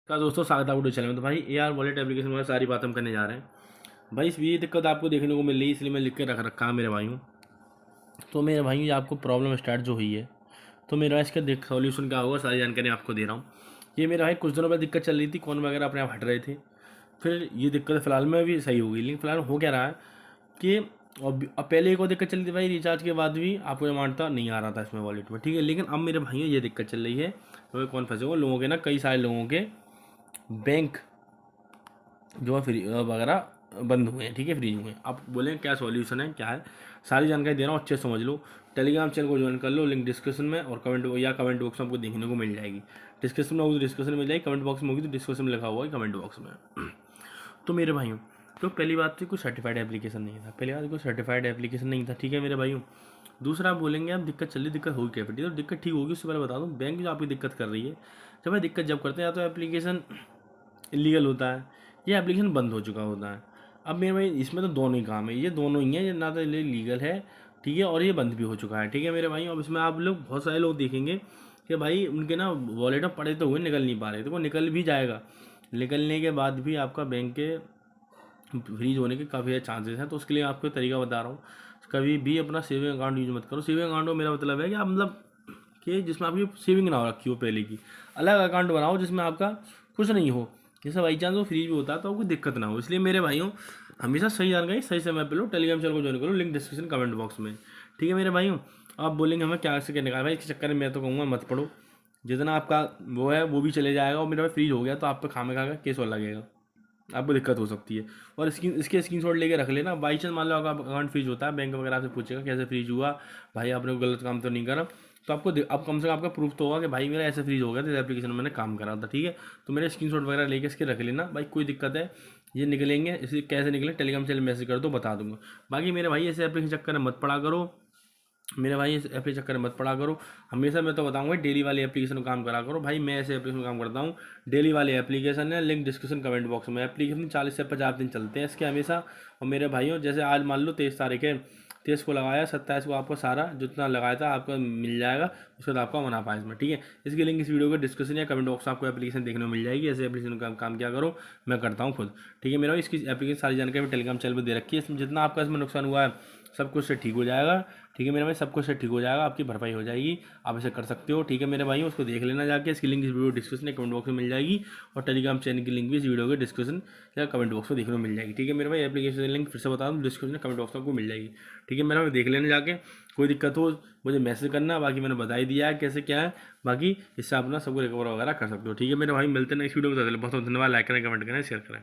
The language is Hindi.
का दोस्तों स्वागत है आपको चैनल में। तो भाई AR वॉलेट एप्लीकेशन में सारी बात हम करने जा रहे हैं। भाई इस ये दिक्कत आपको देखने को मिल रही है, इसलिए मैं लिख के रख रखा है मेरे भाइयों। तो मेरे भाइयों ये आपको प्रॉब्लम स्टार्ट जो हुई है, तो मेरा इसका सॉल्यूशन क्या होगा सारी जानकारी आपको दे रहा हूँ। ये मेरा भाई कुछ दिनों पर दिक्कत चल रही थी, कौन वगैरह अपने आप हट रहे थे, फिर ये दिक्कत फिलहाल में भी सही हो गई। लेकिन फिलहाल हो क्या रहा है कि अब पहले एक और दिक्कत चल रही थी भाई, रिचार्ज के बाद भी आपको अमाउंट था नहीं आ रहा था इसमें वॉलेट में, ठीक है। लेकिन अब मेरे भाइयों ये दिक्कत चल रही है, तो कौन फंसे हो लोगों के ना, कई सारे लोगों के बैंक जो है फ्री वगैरह बंद हुए हैं, ठीक है, फ्रीज हुए हैं। आप बोलें क्या सॉल्यूशन है, क्या है, सारी जानकारी दे रहा हूँ, अच्छे से समझ लो। टेलीग्राम चैनल को ज्वाइन कर लो, लिंक डिस्क्रिप्शन में और कमेंट बॉक्स में आपको देखने को मिल जाएगी। डिस्क्रिप्शन में होगी तो डिस्क्रिप्शन में मिल जाएगी, कमेंट बॉक्स में होगी तो डिस्क्रिप्शन में लिखा हुआ है कमेंट बॉक्स में। तो मेरे भाइयों, तो पहली बात तो कोई सर्टिफाइड एप्लीकेशन नहीं था, पहली बात कोई सर्टिफाइड एप्लीकेशन नहीं था, ठीक है मेरे भाइयों। दूसरा आप बोलेंगे आप दिक्कत चल रही, दिक्कत होगी क्या, तो दिक्कत ठीक होगी। उससे पहले बता दूँ, बैंक जो आपकी दिक्कत कर रही है, जब भाई दिक्कत जब करते हैं या तो एप्लीकेशन इलीगल होता है, ये एप्लीकेशन बंद हो चुका होता है। अब मेरे भाई इसमें तो दोनों ही काम है, ये दोनों ही हैं, ये ना तो ये लीगल है, ठीक है, और ये बंद भी हो चुका है, ठीक है मेरे भाई। अब इसमें आप लोग बहुत सारे लोग देखेंगे कि भाई उनके ना वॉलेट में पड़े तो हुए, निकल नहीं पा रहे, तो वो निकल भी जाएगा। निकलने के बाद भी आपका बैंक के फ्रीज होने के काफ़ी चांसेस हैं। तो उसके लिए आपको तरीका बता रहा हूँ, कभी भी अपना सेविंग अकाउंट यूज मत करो। सेविंग अकाउंट में मेरा मतलब है कि आप मतलब कि जिसमें आपकी सेविंग ना हो रखी हो पहले की, अलग अकाउंट बनाओ जिसमें आपका कुछ नहीं हो, जैसे बाई चांस वो फ्री भी होता है तो कोई दिक्कत ना हो। इसलिए मेरे भाइयों, हमेशा सही जानकारी सही समय पे लो। टेलीग्राम चैनल को ज्वाइन करो, लिंक डिस्क्रिप्शन कमेंट बॉक्स में, ठीक है मेरे भाइयों। आप बोलेंगे हमें क्या से क्या निकाल, भाई इसके चक्कर में मैं तो कहूँगा मत पढ़ो, जितना आपका वो है वो भी चले जाएगा, और मेरा भाई फ्रीज हो गया तो आप पे खामे खा केस और लगेगा, आपको दिक्कत हो सकती है। और इसके स्क्रीनशॉट लेके रख लेना, बाई चांस मान लो आपका अकाउंट फ्रीज होता है, बैंक वगैरह आपसे पूछेगा कैसे फ्रीज हुआ, भाई आपने कोई गलत काम तो नहीं करा, तो आप कम से कम आपका प्रूफ तो होगा कि भाई मेरा ऐसे फ्रीज हो गया था, इस एप्लीकेशन में मैंने काम करा था, ठीक है। तो मेरे स्क्रीनशॉट वगैरह लेके इसके रख लेना। भाई कोई दिक्कत है, ये निकलेंगे, इसे कैसे निकलें टेलीग्राम चैनल मैसेज कर दो, बता दूंगा। बाकी मेरे भाई ऐसे एप्लीकेशन चक्कर में मत पड़ा करो, मेरे भाई इस एप्लीकेशन चक्कर में मत पड़ा करो। हमेशा मैं तो बताऊंगा डेली वाली एप्लीकेशन में काम करा करो। भाई मैं ऐसे एप्लीकेशन में काम करता हूँ, डेली वाली एप्लीकेशन है, लिंक डिस्क्रिप्शन कमेंट बॉक्स में। एप्लीकेशन 40 से 50 दिन चलते हैं इसके हमेशा। और मेरे भाइयों, जैसे आज मान लो 23 तारीख है, 23 को लगाया, 27 को आपको सारा जितना लगाया था आपको मिल जाएगा, उसके बाद आपका मुनाफा इसमें, ठीक है। इसकी लिंक इस वीडियो के डिस्क्रिप्शन या कमेंट बॉक्स में आपको एप्लीकेशन देखने को मिल जाएगी। ऐसे एप्लीकेशन का काम क्या करो, मैं करता हूँ खुद, ठीक है मेरा भाई। इसकी एप्लीकेशन सारी जानकारी मैं टेलीग्राम चैनल पर दे रखी है। इसमें जितना आपका इसमें नुकसान हुआ है सब कुछ से ठीक हो जाएगा, ठीक है मेरे भाई, सब कुछ से ठीक हो जाएगा, आपकी भरपाई हो जाएगी, आप ऐसे कर सकते हो, ठीक है मेरे भाई। उसको देख लेना जाके, इसकी लिंक इस वीडियो डिस्क्रिप्शन या कमेंट बॉक्स में मिल जाएगी, और टेलीग्राम चैनल की लिंक भी इस वीडियो के डिस्क्रिप्शन या कमेंट बॉक्स में देखने को मिल जाएगी, ठीक है मेरे भाई। एप्लीकेशन लिंक फिर से बता दूँ, डिस्क्रिप्शन या कमेंट बॉक्स में आपको मिल जाएगी, ठीक है मेरा भाई। देख लेना जाके, कोई दिक्कत हो मुझे मैसेज करना, बाकी मैंने बता ही दिया है कैसे क्या है, बाकी इससे अपना सबको रिकवर वगैरह कर सकते हो, ठीक है मेरे भाई। मिलते हैं नेक्स्ट वीडियो में, बहुत बहुत धन्यवाद। लाइक करें, कमेंट करें, शेयर करें।